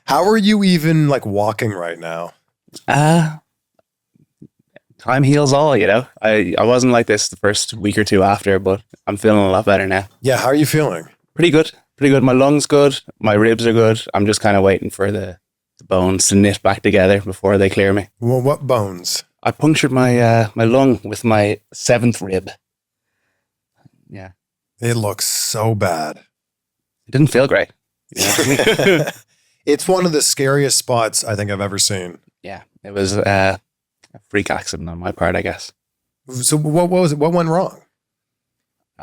How are you even like walking right now? Time heals all, you know. I wasn't like this the first week or two after, but I'm feeling a lot better now. Yeah, how are you feeling? Pretty good. Pretty good. My lungs good. My ribs are good. I'm just kind of waiting for the bones to knit back together before they clear me. Well, what bones? I punctured my lung with my 7th rib. Yeah. It looks so bad. It didn't feel great. Yeah. It's one of the scariest spots I think I've ever seen. Yeah. It was a freak accident on my part, I guess. So what was it? What went wrong?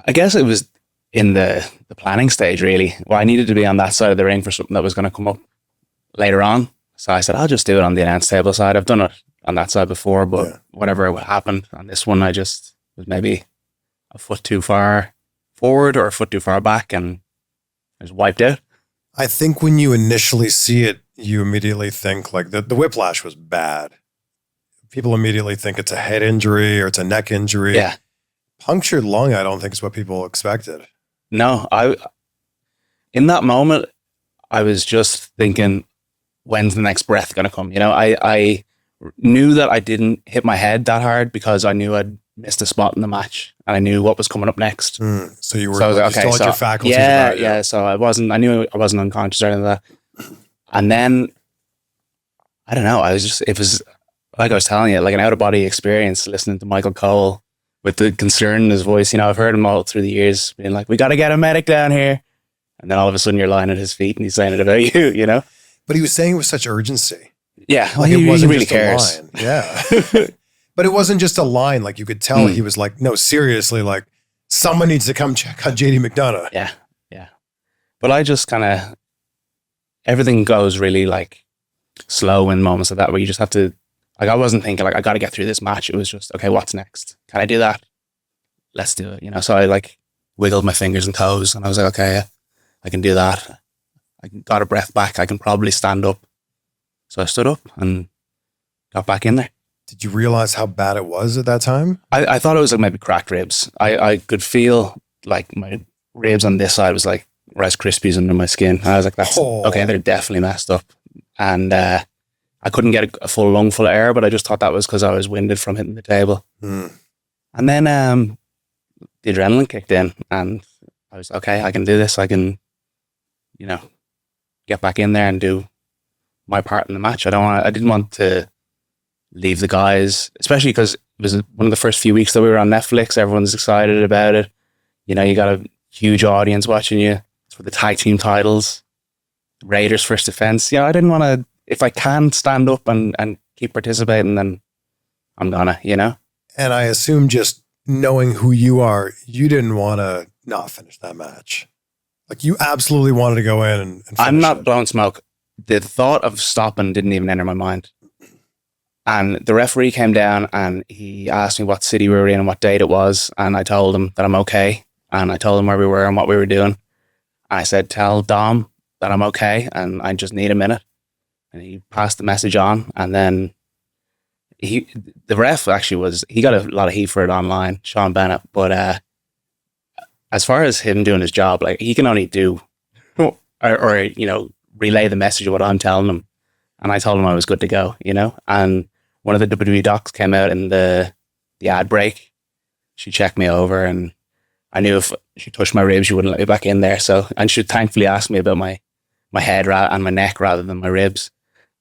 I guess it was in the planning stage, really. Well, I needed to be on that side of the ring for something that was going to come up later on. So I said, I'll just do it on the announce table side. I've done it on that side before, but whatever happened on this one, I just was maybe a foot too far forward or a foot too far back and I was wiped out. I think when you initially see it, you immediately think like the whiplash was bad. People immediately think it's a head injury or it's a neck injury. Yeah. Punctured lung, I don't think is what people expected. No, in that moment, I was just thinking, when's the next breath going to come? You know, I knew that I didn't hit my head that hard because I knew I'd missed a spot in the match and I knew what was coming up next. So you were so like, you still had your faculties. Yeah. So I knew I wasn't unconscious or anything like that. And then, I don't know, it was like I was telling you, like an out of body experience listening to Michael Cole with the concern in his voice. You know, I've heard him all through the years being like, we got to get a medic down here. And then all of a sudden you're lying at his feet and he's saying it about you, you know? But he was saying it with such urgency. Yeah. Well, like he wasn't really just cares. A line. Yeah. But it wasn't just a line. Like you could tell he was like, no, seriously, like someone needs to come check out JD McDonagh. Yeah. Yeah. But I just kind of, everything goes really like slow in moments like that where you just have to, like I wasn't thinking like, I got to get through this match. It was just, okay, what's next? Can I do that? Let's do it. You know, so I like wiggled my fingers and toes and I was like, okay, yeah, I can do that. I got a breath back. I can probably stand up. So I stood up and got back in there. Did you realize how bad it was at that time? I thought it was like maybe cracked ribs. I could feel like my ribs on this side was like Rice Krispies under my skin. And I was like, that's okay, they're definitely messed up. And I couldn't get a full lung full of air, but I just thought that was because I was winded from hitting the table. And then the adrenaline kicked in and I was okay, I can do this. I can, you know, get back in there and do my part in the match. I didn't want to leave the guys, especially because it was one of the first few weeks that we were on Netflix. Everyone's excited about it. You know, you got a huge audience watching you. It's for the tag team titles, Raiders first defense. You know, I didn't want to, if I can stand up and keep participating, then I'm gonna, you know? And I assume just knowing who you are, you didn't want to not finish that match. Like you absolutely wanted to go in and finish I'm not it. blowing smoke. The thought of stopping didn't even enter my mind. And the referee came down and he asked me what city we were in and what date it was. And I told him that I'm okay. And I told him where we were and what we were doing. I said, tell Dom that I'm okay and I just need a minute. And he passed the message on. And then the ref actually he got a lot of heat for it online, Sean Bennett. But as far as him doing his job, like he can only do or you know, relay the message of what I'm telling him. And I told him I was good to go, you know? And one of the WWE docs came out in the ad break. She checked me over and I knew if she touched my ribs, she wouldn't let me back in there. So, and she thankfully asked me about my head and my neck rather than my ribs.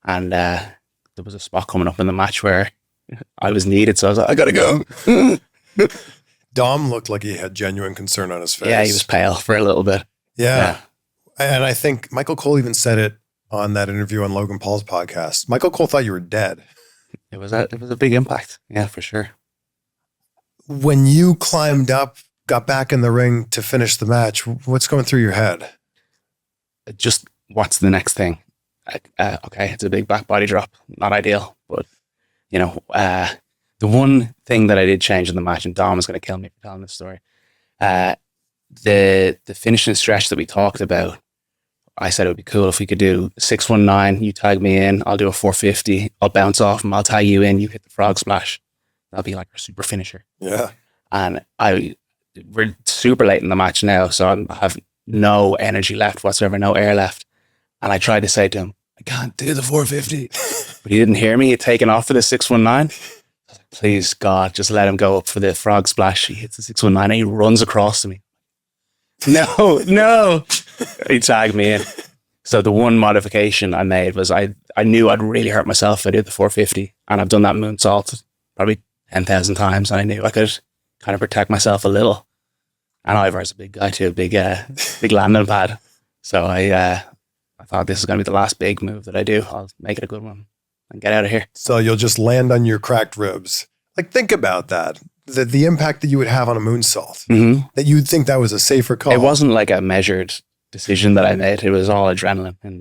And there was a spot coming up in the match where I was needed. So I was like, I got to go. Dom looked like he had genuine concern on his face. Yeah, he was pale for a little bit. Yeah. And I think Michael Cole even said it on that interview on Logan Paul's podcast. Michael Cole thought you were dead. It was a big impact. Yeah, for sure. When you climbed up, got back in the ring to finish the match, what's going through your head? Just what's the next thing? Okay, it's a big back body drop. Not ideal, but you know, the one thing that I did change in the match, and Dom is going to kill me for telling this story. The finishing stretch that we talked about, I said it would be cool if we could do 619, you tag me in, I'll do a 450, I'll bounce off him, I'll tag you in, you hit the frog splash. That'll be like our super finisher. Yeah. And we're super late in the match now, so I have no energy left whatsoever, no air left. And I tried to say to him, I can't do the 450. But he didn't hear me. He'd taken off for the 619. I was like, please, God, just let him go up for the frog splash. He hits the 619 and he runs across to me. No. He tagged me in. So the one modification I made was I knew I'd really hurt myself if I did the 450. And I've done that moonsault probably 10,000 times. And I knew I could kind of protect myself a little. And Ivar's a big guy too, big landing pad. So I thought this is going to be the last big move that I do. I'll make it a good one and get out of here. So you'll just land on your cracked ribs. Like, think about that. The impact that you would have on a moonsault. Mm-hmm. That you'd think that was a safer call. It wasn't like a measured decision that I made. It was all adrenaline. And